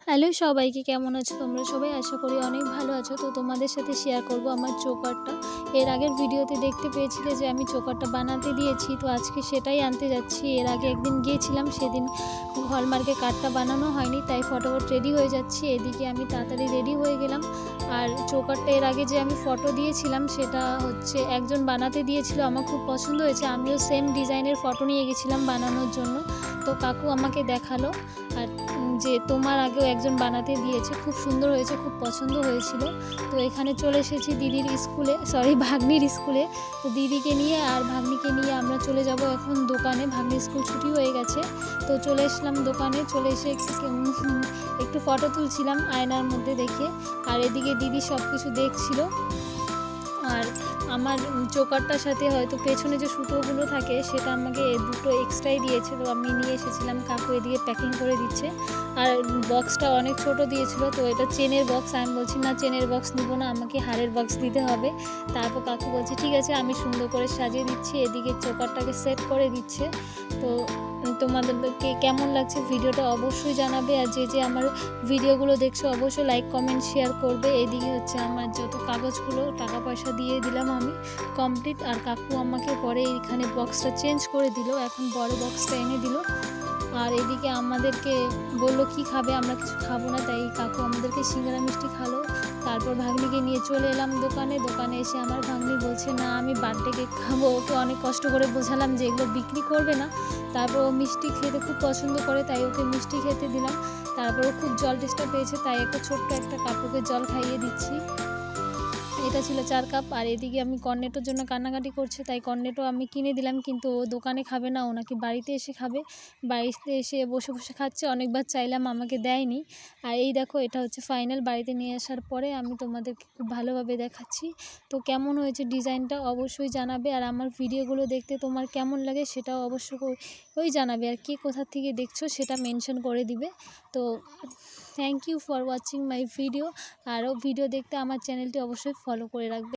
Hello সবাইকে, কেমন আছো তোমরা সবাই? আশা করি অনেক ভালো আছো। তো তোমাদের সাথে শেয়ার করব আমার চোকারটা। এর আগের ভিডিওতে দেখতে পেয়েছিলে যে আমি চোকারটা বানাতে দিয়েছি, তো আজকে সেটাই আনতে যাচ্ছি। এর আগে একদিন গিয়েছিলাম, সেদিন হলমার্কে কার্ডটা বানানো হয়নি, তাই ফটোফট রেডি হয়ে যাচ্ছি। এদিকে আমি তাড়াতাড়ি রেডি হয়ে গেলাম। আর চোকারটা এর আগে যে আমি ফটো দিয়েছিলাম সেটা হচ্ছে একজন বানাতে দিয়েছিল, আমার খুব পছন্দ হয়েছে। আমিও সেম ডিজাইনের ফটো নিয়ে গেছিলাম বানানোর জন্য। তো কাকু আমাকে দেখালো আর যে তোমার আগেও একজন বানাতে দিয়েছে, খুব সুন্দর হয়েছে, খুব পছন্দ হয়েছিল। তো এখানে চলে এসেছি দিদির স্কুলে, ভাগ্নির স্কুলে। তো দিদিকে নিয়ে আর ভাগ্নিকে নিয়ে আমরা চলে যাব এখন দোকানে। ভাগ্নির স্কুল ছুটি হয়ে গেছে, তো চলে এসলাম দোকানে। চলে এসে একটু ফটো তুলছিলাম আয়নার মধ্যে দেখে, আর এদিকে দিদি সব কিছু দেখছিল। আর আমার চোকারটার সাথে হয়তো পেছনে যে সুতোগুলো থাকে সেটা আমাকে দুটো এক্সট্রাই দিয়েছে, তো আমি নিয়ে এসেছিলাম। কাকু এদিকে প্যাকিং করে দিচ্ছে। আর বক্সটা অনেক ছোট দিয়েছিল, তো এটা চেনের বক্স। আমি বলছি না, চেনের বক্স নিব না, আমাকে হারের বক্স দিতে হবে। তারপর কাকু বলছে ঠিক আছে, আমি সুন্দর করে সাজিয়ে দিচ্ছি। এদিকে চোকারটাকে সেট করে দিচ্ছে। তো তোমাদেরকে কেমন লাগছে ভিডিওটা অবশ্যই জানাবে। আর যে যে আমার ভিডিওগুলো দেখছো অবশ্যই লাইক কমেন্ট শেয়ার করবে। এদিকে হচ্ছে আমার যত কাগজগুলো, টাকা পয়সা দিয়ে দিলাম আমি কমপ্লিট। আর কাকু আমাকে পরে এইখানে বক্সটা চেঞ্জ করে দিল, এখন বড় বক্সটা এনে দিল। আর এদিকে আমাদেরকে বললো কি খাবে, আমরা কিছু খাবো না, তাই কাকু আমাদেরকে সিঙ্গারা মিষ্টি খালো। তারপর ভাগ্নিকে নিয়ে চলে এলাম দোকানে। দোকানে এসে আমার ভাগ্নি বলছে না, আমি বার্থডে কেক খাবো। ওকে অনেক কষ্ট করে বোঝালাম যে এগুলো বিক্রি করবে না। তারপর ও মিষ্টি খেতে খুব পছন্দ করে, তাই ওকে মিষ্টি খেতে দিলাম। তারপর ও খুব জল তেষ্টা পেয়েছে, তাই একটা ছোট্ট একটা কাপুকে জল খাইয়ে দিচ্ছি। এটা ছিল 4 কাপ। আর এদিকে আমি কর্নেটোর জন্য কান্নাকাটি করছে, তাই কর্নেটো আমি কিনে দিলাম, কিন্তু ও দোকানে খাবে না, ও নাকি বাড়িতে এসে খাবে। বাড়িতে এসে বসে বসে খাচ্ছে, অনেকবার চাইলাম আমাকে দেয়নি। আর এই দেখো, এটা হচ্ছে ফাইনাল। বাড়িতে নিয়ে আসার পরে আমি তোমাদেরকে খুব ভালোভাবে দেখাচ্ছি। তো কেমন হয়েছে ডিজাইনটা অবশ্যই জানাবে। আর আমার ভিডিওগুলো দেখতে তোমার কেমন লাগে সেটাও অবশ্যই জানাবে। আর কে কোথা থেকে দেখছো সেটা মেনশন করে দিবে। তো thank you for watching my video. আরও ভিডিও দেখতে আমার চ্যানেলটি অবশ্যই ফলো করে রাখবে।